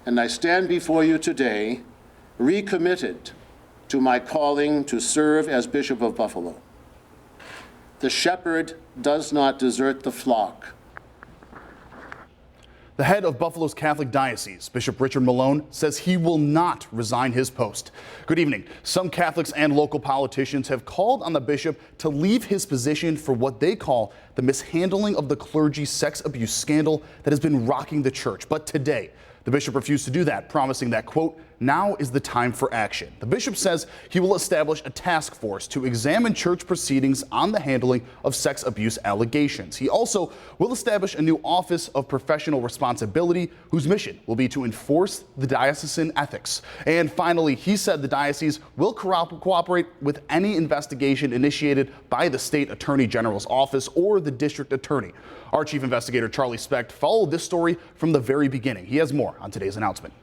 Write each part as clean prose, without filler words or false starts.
and I stand before you today recommitted to my calling to serve as Bishop of Buffalo. The shepherd does not desert the flock. The head of Buffalo's Catholic Diocese, Bishop Richard Malone, says he will not resign his post. Good evening. Some Catholics and local politicians have called on the bishop to leave his position for what they call the mishandling of the clergy sex abuse scandal that has been rocking the church. But today, the bishop refused to do that, promising that, quote, now is the time for action. The bishop says he will establish a task force to examine church proceedings on the handling of sex abuse allegations. He also will establish a new Office of Professional Responsibility, whose mission will be to enforce the diocesan ethics. And finally, he said the diocese will cooperate with any investigation initiated by the State Attorney General's office or the district attorney. Our chief investigator, Charlie Specht, followed this story from the very beginning. He has more on today's announcement.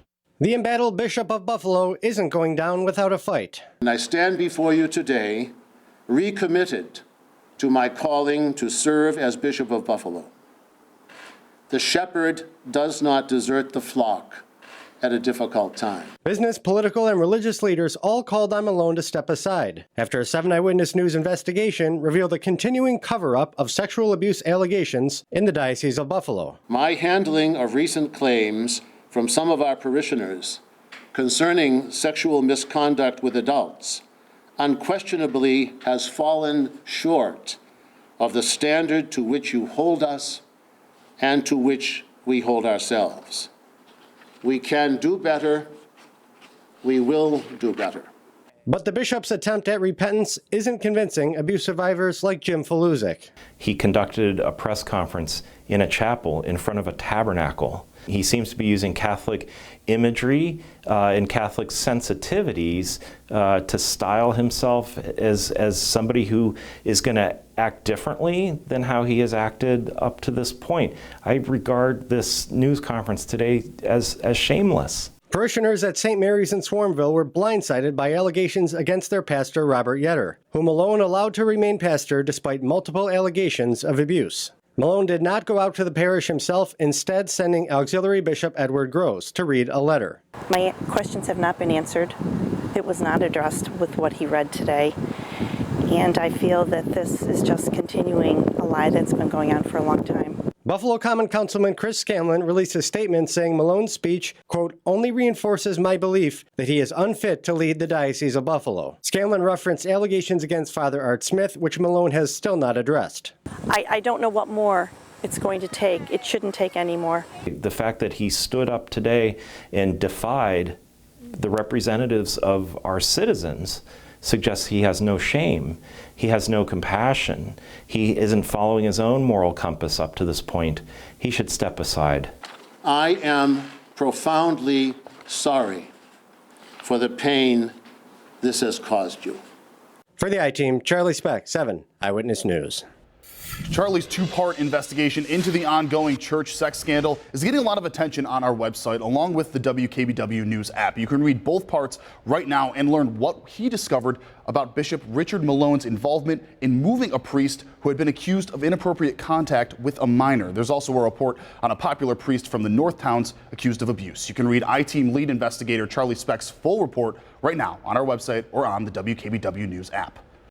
The embattled Bishop of Buffalo isn't going down without a fight. And I stand before you today recommitted to my calling to serve as Bishop of Buffalo. The shepherd does not desert the flock at a difficult time. Business, political, and religious leaders all called on Malone to step aside after a 7 Eyewitness News investigation revealed a continuing cover-up of sexual abuse allegations in the Diocese of Buffalo. My handling of recent claims from some of our parishioners concerning sexual misconduct with adults unquestionably has fallen short of the standard to which you hold us and to which we hold ourselves. We can do better. We will do better. But the bishop's attempt at repentance isn't convincing abuse survivors like Jim Faluzic. He conducted a press conference in a chapel in front of a tabernacle. He seems to be using Catholic imagery and Catholic sensitivities to style himself as somebody who is going to act differently than how he has acted up to this point. I regard this news conference today as shameless. Parishioners at St. Mary's in Swarmville were blindsided by allegations against their pastor, Robert Yetter, whom Malone allowed to remain pastor despite multiple allegations of abuse. Malone did not go out to the parish himself, instead sending Auxiliary Bishop Edward Gross to read a letter. My questions have not been answered. It was not addressed with what he read today. And I feel that this is just continuing a lie that's been going on for a long time. Buffalo Common Councilman Chris Scanlon released a statement saying Malone's speech, quote, only reinforces my belief that he is unfit to lead the Diocese of Buffalo. Scanlon referenced allegations against Father Art Smith, which Malone has still not addressed. I don't know what more it's going to take. It shouldn't take any more. The fact that he stood up today and defied the representatives of our citizens suggests he has no shame, he has no compassion, he isn't following his own moral compass up to this point. He should step aside. I am profoundly sorry for the pain this has caused you. For the I-Team, Charlie Specht, 7 Eyewitness News. Charlie's two-part investigation into the ongoing church sex scandal is getting a lot of attention on our website, along with the WKBW News app. You can read both parts right now and learn what he discovered about Bishop Richard Malone's involvement in moving a priest who had been accused of inappropriate contact with a minor. There's also a report on a popular priest from the North Towns accused of abuse. You can read I-Team lead investigator Charlie Specht's full report right now on our website or on the WKBW News app.